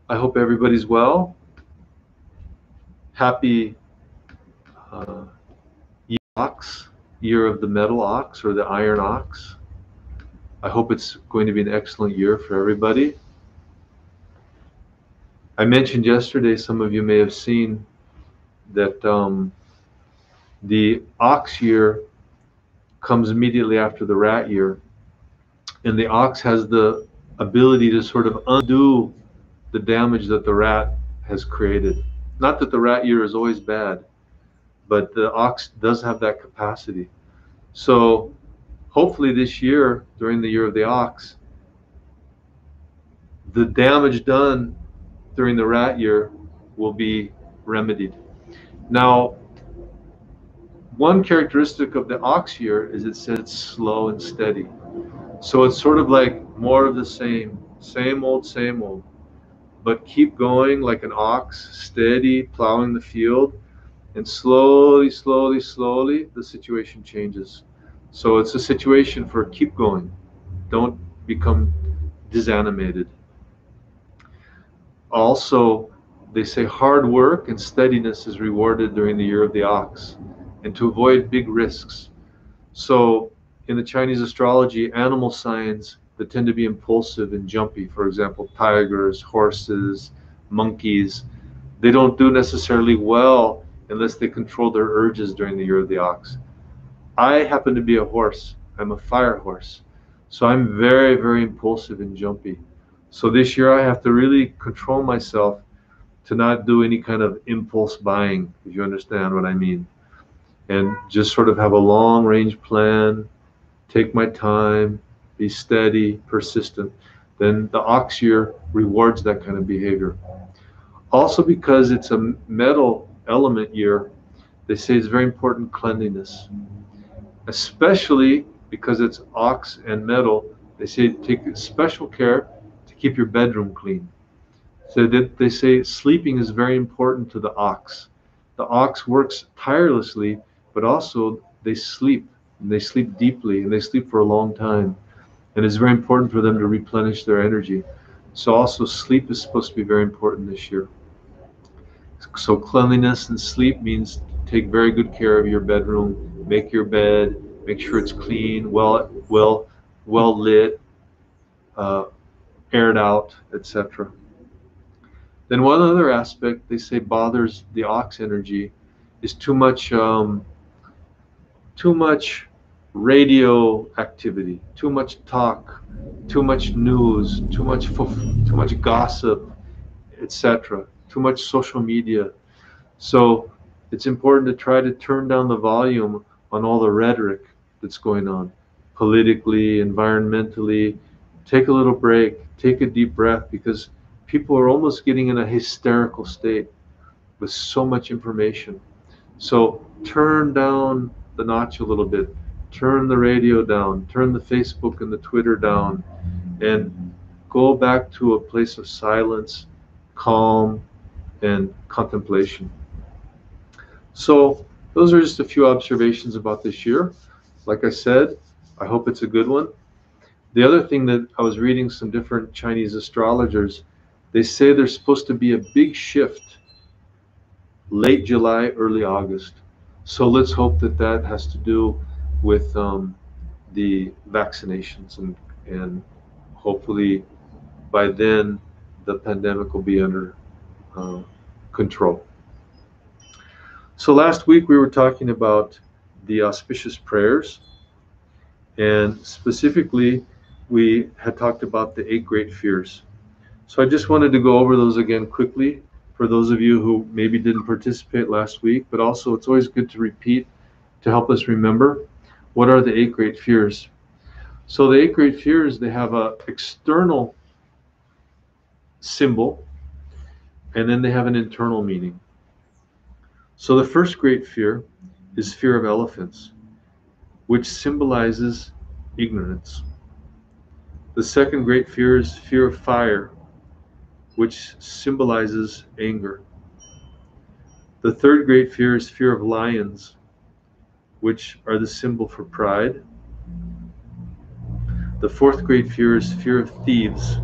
I hope everybody's well. Happy ox, year of the metal ox or the iron ox. I hope it's going to be an excellent year for everybody. I mentioned yesterday, some of you may have seen that the ox year comes immediately after the rat year, and the ox has the ability to sort of undo the damage that the rat has created. Not that the rat year is always bad, but the ox does have that capacity. So hopefully this year, during the year of the ox, the damage done during the rat year will be remedied. Now, one characteristic of the ox year is it says it's slow and steady. So it's sort of like more of the same old, but keep going like an ox, steady, plowing the field, and slowly, the situation changes. So it's a situation for keep going. Don't become disanimated. Also, they say hard work and steadiness is rewarded during the year of the ox, and to avoid big risks. So, in the Chinese astrology, animal signs that tend to be impulsive and jumpy, for example, tigers, horses, monkeys, they don't do necessarily well unless they control their urges during the year of the ox. I happen to be a horse. I'm a fire horse. So I'm very impulsive and jumpy. So this year I have to really control myself to not do any kind of impulse buying, if you understand what I mean. And just sort of have a long range plan, take my time, be steady, persistent. Then the ox year rewards that kind of behavior. Also, because it's a metal element year, they say it's very important cleanliness, especially because it's ox and metal. They say take special care to keep your bedroom clean. So that they say sleeping is very important to the ox. The ox works tirelessly, but also they sleep, and they sleep deeply, and they sleep for a long time. And it's very important for them to replenish their energy. So also sleep is supposed to be very important this year. So cleanliness and sleep means take very good care of your bedroom, make your bed, make sure it's clean, well lit, uh, aired out, etc. Then one other aspect they say bothers the ox energy is too much radio activity, too much talk, too much news, too much gossip, etc. Too much social media. So it's important to try to turn down the volume on all the rhetoric that's going on politically, environmentally. Take a little break, take a deep breath, because people are almost getting in a hysterical state with so much information. So turn down the notch a little bit, turn the radio down, turn the Facebook and the Twitter down, and go back to a place of silence, calm, and contemplation. So those are just a few observations about this year. Like I said, I hope it's a good one. The other thing that I was reading some different Chinese astrologers, they say there's supposed to be a big shift late July, early August. So let's hope that that has to do with the vaccinations, and hopefully by then the pandemic will be under uh, control. So last week we were talking about the auspicious prayers, and specifically we had talked about the 8 great fears. So I just wanted to go over those again quickly for those of you who maybe didn't participate last week, but also it's always good to repeat to help us remember what are the 8 great fears. So the 8 great fears, they have a external symbol, and then they have an internal meaning. So the first great fear is fear of elephants, which symbolizes ignorance. The second great fear is fear of fire, which symbolizes anger. The third great fear is fear of lions, which are the symbol for pride. The fourth great fear is fear of thieves,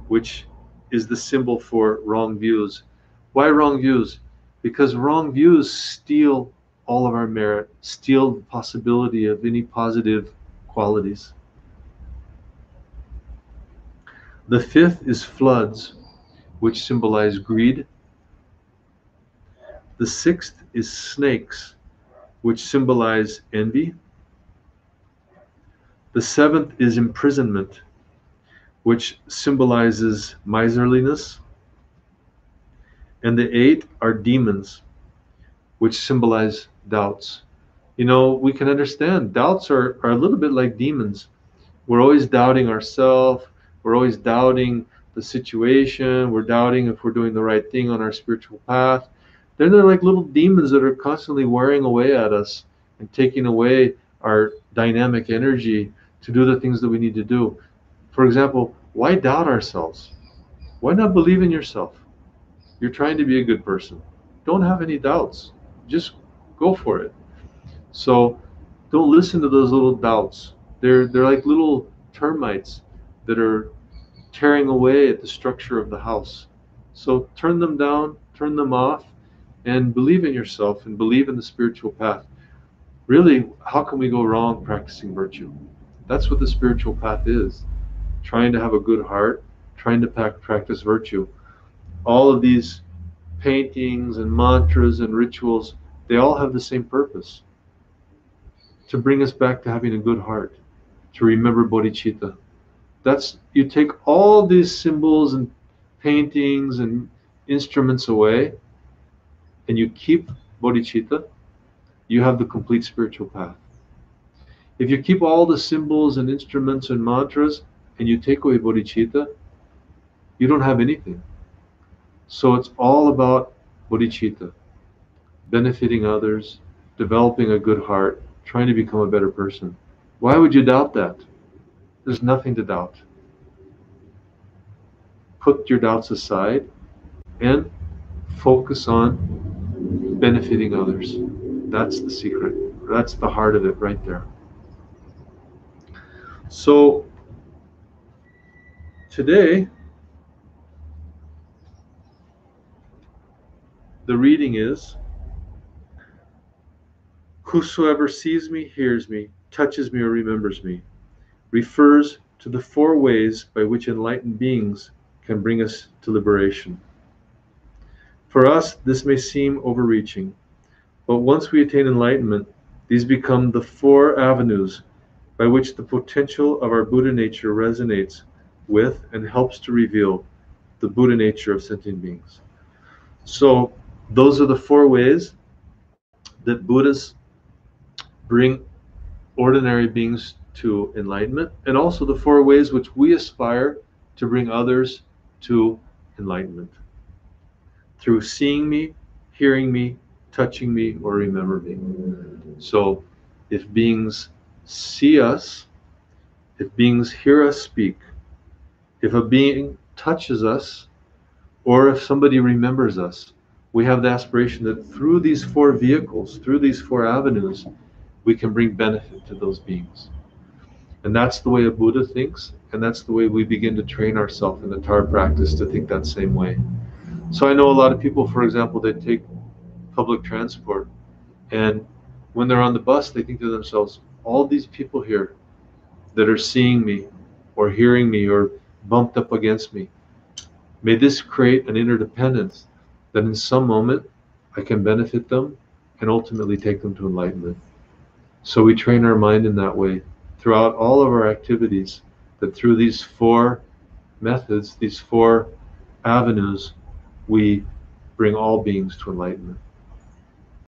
which is the symbol for wrong views. Why wrong views? Because wrong views steal all of our merit, steal the possibility of any positive qualities. The fifth is floods, which symbolize greed. The sixth is snakes, which symbolize envy. The seventh is imprisonment, which symbolizes miserliness. And the eight are demons, which symbolize doubts. You know, we can understand doubts are a little bit like demons. We're always doubting ourselves. We're always doubting the situation. We're doubting if we're doing the right thing on our spiritual path. Then they're like little demons that are constantly wearing away at us and taking away our dynamic energy to do the things that we need to do. For example, why doubt ourselves? Why not believe in yourself? You're trying to be a good person. Don't have any doubts. Just go for it. So don't listen to those little doubts. They're like little termites that are tearing away at the structure of the house. So turn them down, turn them off, and believe in yourself and believe in the spiritual path. Really, how can we go wrong practicing virtue? That's what the spiritual path is. Trying to have a good heart, trying to practice virtue. All of these paintings and mantras and rituals, they all have the same purpose. To bring us back to having a good heart, to remember bodhicitta. That's, you take all these symbols and paintings and instruments away, and you keep bodhicitta, you have the complete spiritual path. If you keep all the symbols and instruments and mantras, and you take away bodhicitta, you don't have anything. So it's all about bodhicitta, benefiting others, developing a good heart, trying to become a better person. Why would you doubt that? There's nothing to doubt. Put your doubts aside and focus on benefiting others. That's the secret. That's the heart of it right there. So today, the reading is, whosoever sees me, hears me, touches me, or remembers me, refers to the four ways by which enlightened beings can bring us to liberation. For us, this may seem overreaching, but once we attain enlightenment, these become the four avenues by which the potential of our Buddha nature resonates with and helps to reveal the Buddha nature of sentient beings. So those are the four ways that Buddhas bring ordinary beings to enlightenment, and also the four ways which we aspire to bring others to enlightenment. Through seeing me, hearing me, touching me, or remember me. So if beings see us, if beings hear us speak, if a being touches us, or if somebody remembers us, we have the aspiration that through these four vehicles, through these four avenues, we can bring benefit to those beings. And that's the way a Buddha thinks, and that's the way we begin to train ourselves in the Tara practice to think that same way. So I know a lot of people, for example, they take public transport, and when they're on the bus, they think to themselves, all these people here that are seeing me or hearing me or bumped up against me, may this create an interdependence that in some moment I can benefit them and ultimately take them to enlightenment. So we train our mind in that way throughout all of our activities, that through these four methods, these four avenues, we bring all beings to enlightenment.